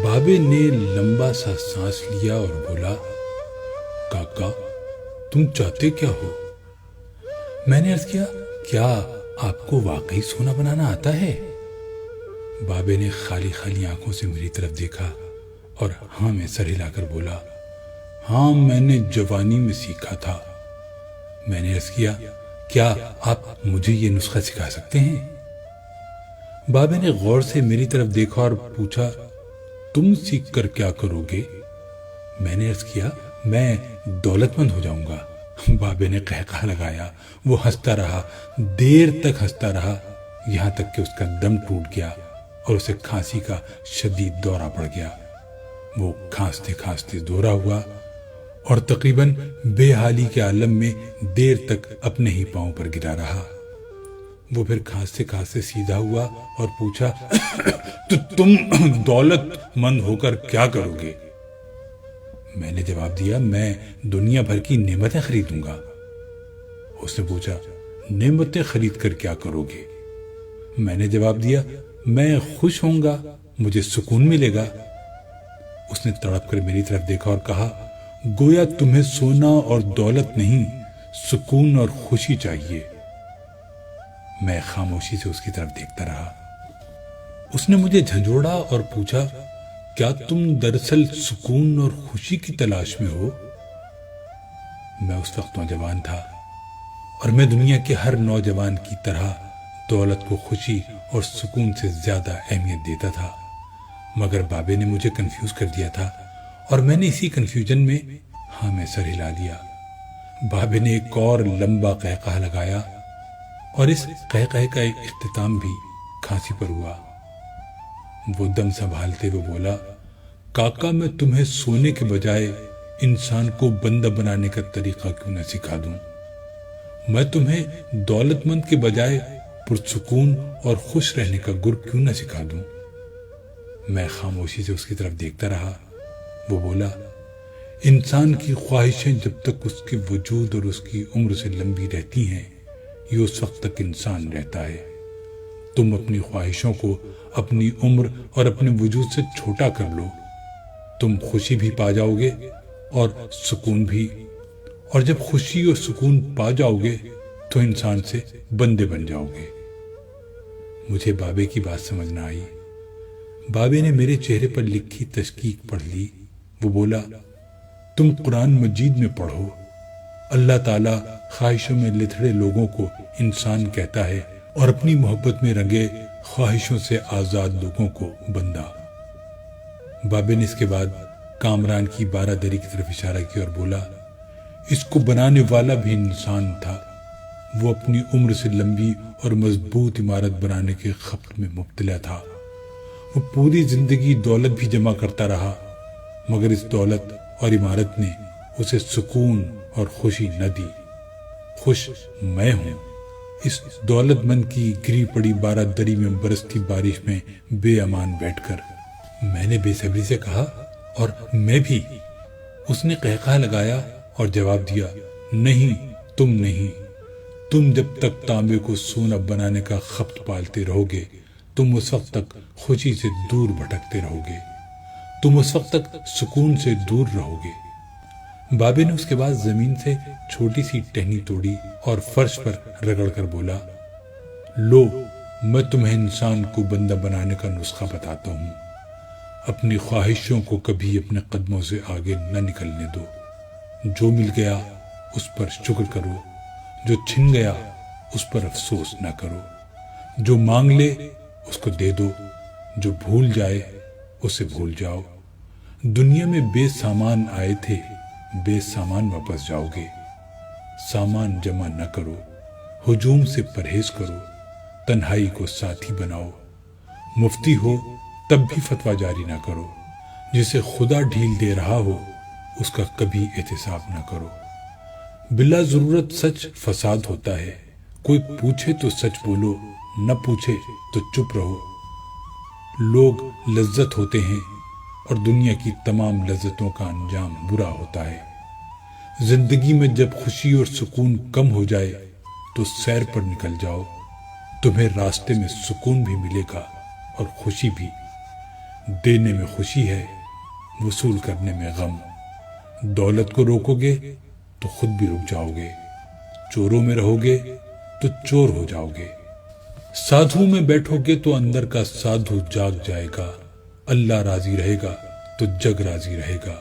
بابے نے لمبا سا سانس لیا اور بولا، کاکا تم چاہتے کیا ہو؟ میں نے عرض کیا، کیا آپ کو واقعی سونا بنانا آتا ہے؟ بابے نے خالی خالی آنکھوں سے میری طرف دیکھا اور ہاں میں سر ہلا کر بولا، ہاں میں نے جوانی میں سیکھا تھا۔ میں نے عرض کیا، کیا آپ مجھے یہ نسخہ سکھا سکتے ہیں؟ بابے نے غور سے میری طرف دیکھا اور پوچھا، تم سیکھ کر کیا کرو گے؟ میں نے عرض کیا، میں دولت مند ہو جاؤں گا۔ بابے نے قہقہ لگایا، وہ ہنستا رہا، دیر تک ہنستا رہا، یہاں تک کہ اس کا دم ٹوٹ گیا اور اسے کھانسی کا شدید دورہ پڑ گیا۔ وہ کھانستے کھانستے دورہ ہوا اور تقریباً بے حالی کے عالم میں دیر تک اپنے ہی پاؤں پر گرا رہا۔ وہ پھر کھانستے کھانستے سیدھا ہوا اور پوچھا، تو تم دولت مند ہو کر کیا کرو گے؟ میں نے جواب دیا، میں دنیا بھر کی نعمتیں خریدوں گا۔ اس نے پوچھا، نعمتیں خرید کر کیا کرو گے؟ میں نے جواب دیا، میں خوش ہوں گا، مجھے سکون ملے گا۔ اس نے تڑپ کر میری طرف دیکھا اور کہا، گویا تمہیں سونا اور دولت نہیں، سکون اور خوشی چاہیے۔ میں خاموشی سے اس کی طرف دیکھتا رہا۔ اس نے مجھے جھنجھوڑا اور پوچھا، کیا تم دراصل سکون اور خوشی کی تلاش میں ہو؟ میں اس وقت نوجوان تھا اور میں دنیا کے ہر نوجوان کی طرح دولت کو خوشی اور سکون سے زیادہ اہمیت دیتا تھا، مگر بابے نے مجھے کنفیوز کر دیا تھا اور میں نے اسی کنفیوژن میں ہاں میں سر ہلا دیا۔ بابے نے ایک اور لمبا قہقہ لگایا اور اس قہقہ کا ایک اختتام بھی کھانسی پر ہوا۔ وہ دم سنبھالتے ہوئے بولا، کاکا میں تمہیں سونے کے بجائے انسان کو بندہ بنانے کا طریقہ کیوں نہ سکھا دوں؟ میں تمہیں دولت مند کے بجائے پرسکون اور خوش رہنے کا گر کیوں نہ سکھا دوں؟ میں خاموشی سے اس کی طرف دیکھتا رہا۔ وہ بولا، انسان کی خواہشیں جب تک اس کے وجود اور اس کی عمر سے لمبی رہتی ہیں، یہ اس وقت تک انسان رہتا ہے۔ تم اپنی خواہشوں کو اپنی عمر اور اپنے وجود سے چھوٹا کر لو، تم خوشی بھی پا جاؤ گے اور سکون بھی، اور جب خوشی اور سکون پا جاؤ گے تو انسان سے بندے بن جاؤ گے۔ مجھے بابے کی بات سمجھ نہ آئی۔ بابے نے میرے چہرے پر لکھی تشکیک پڑھ لی۔ وہ بولا، تم قرآن مجید میں پڑھو، اللہ تعالیٰ خواہشوں میں لتھڑے لوگوں کو انسان کہتا ہے اور اپنی محبت میں رنگے خواہشوں سے آزاد لوگوں کو بندہ۔ بابے نے اس کے بعد کامران کی 12 دری کی طرف اشارہ کیا اور بولا، اس کو بنانے والا بھی انسان تھا، وہ اپنی عمر سے لمبی اور مضبوط عمارت بنانے کے خبط میں مبتلا تھا۔ وہ پوری زندگی دولت بھی جمع کرتا رہا، مگر اس دولت اور عمارت نے اسے سکون اور خوشی نہ دی۔ خوش میں ہوں اس دولت مند کی گری پڑی 12 دری میں برستی بارش میں بے امان بیٹھ کر۔ میں نے بے صبری سے کہا، اور میں بھی۔ اس نے قہقہ لگایا اور جواب دیا، نہیں تم نہیں، تم جب تک تانبے کو سونا بنانے کا خبط پالتے رہو گے، تم اس وقت تک خوشی سے دور بھٹکتے رہو گے، تم اس وقت تک سکون سے دور رہو گے۔ بابے نے اس کے بعد زمین سے چھوٹی سی ٹہنی توڑی اور فرش پر رگڑ کر بولا، لو میں تمہیں انسان کو بندہ بنانے کا نسخہ بتاتا ہوں۔ اپنی خواہشوں کو کبھی اپنے قدموں سے آگے نہ نکلنے دو۔ جو مل گیا اس پر شکر کرو، جو چھن گیا اس پر افسوس نہ کرو، جو مانگ لے اس کو دے دو، جو بھول جائے اسے بھول جاؤ۔ دنیا میں بے سامان آئے تھے، بے سامان واپس جاؤ گے۔ سامان جمع نہ کرو، ہجوم سے پرہیز کرو، تنہائی کو ساتھی بناؤ۔ مفتی ہو تب بھی فتویٰ جاری نہ کرو، جسے خدا ڈھیل دے رہا ہو اس کا کبھی احتساب نہ کرو۔ بلا ضرورت سچ فساد ہوتا ہے، کوئی پوچھے تو سچ بولو، نہ پوچھے تو چپ رہو۔ لوگ لذت ہوتے ہیں اور دنیا کی تمام لذتوں کا انجام برا ہوتا ہے۔ زندگی میں جب خوشی اور سکون کم ہو جائے تو سیر پر نکل جاؤ، تمہیں راستے میں سکون بھی ملے گا اور خوشی بھی۔ دینے میں خوشی ہے، وصول کرنے میں غم۔ دولت کو روکو گے تو خود بھی رک جاؤ گے، چوروں میں رہو گے تو چور ہو جاؤ گے۔ سادھو میں بیٹھو گے تو اندر کا سادھو جاگ جائے گا۔ اللہ راضی رہے گا تو جگ راضی رہے گا،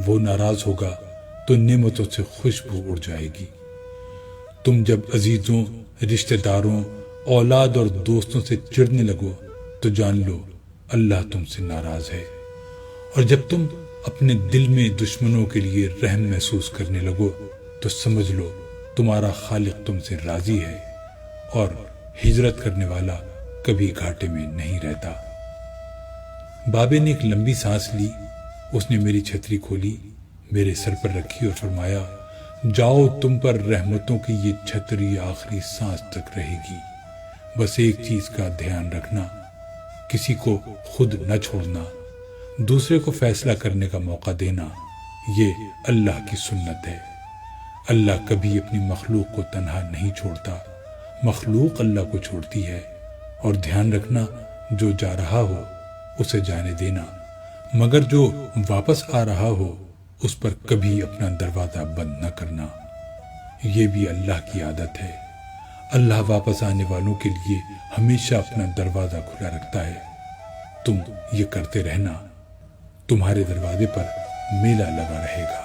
وہ ناراض ہوگا تو نعمتوں سے خوشبو اڑ جائے گی۔ تم جب عزیزوں، رشتہ داروں، اولاد اور دوستوں سے چڑھنے لگو تو جان لو اللہ تم سے ناراض ہے، اور جب تم اپنے دل میں دشمنوں کے لیے رحم محسوس کرنے لگو تو سمجھ لو تمہارا خالق تم سے راضی ہے، اور ہجرت کرنے والا کبھی گھاٹے میں نہیں رہتا۔ بابے نے ایک لمبی سانس لی، اس نے میری چھتری کھولی، میرے سر پر رکھی اور فرمایا، جاؤ، تم پر رحمتوں کی یہ چھتری آخری سانس تک رہے گی۔ بس ایک چیز کا دھیان رکھنا، کسی کو خود نہ چھوڑنا، دوسرے کو فیصلہ کرنے کا موقع دینا، یہ اللہ کی سنت ہے۔ اللہ کبھی اپنی مخلوق کو تنہا نہیں چھوڑتا، مخلوق اللہ کو چھوڑتی ہے۔ اور دھیان رکھنا، جو جا رہا ہو اسے جانے دینا، مگر جو واپس آ رہا ہو اس پر کبھی اپنا دروازہ بند نہ کرنا۔ یہ بھی اللہ کی عادت ہے، اللہ واپس آنے والوں کے لیے ہمیشہ اپنا دروازہ کھلا رکھتا ہے۔ تم یہ کرتے رہنا، تمہارے دروازے پر میلہ لگا رہے گا۔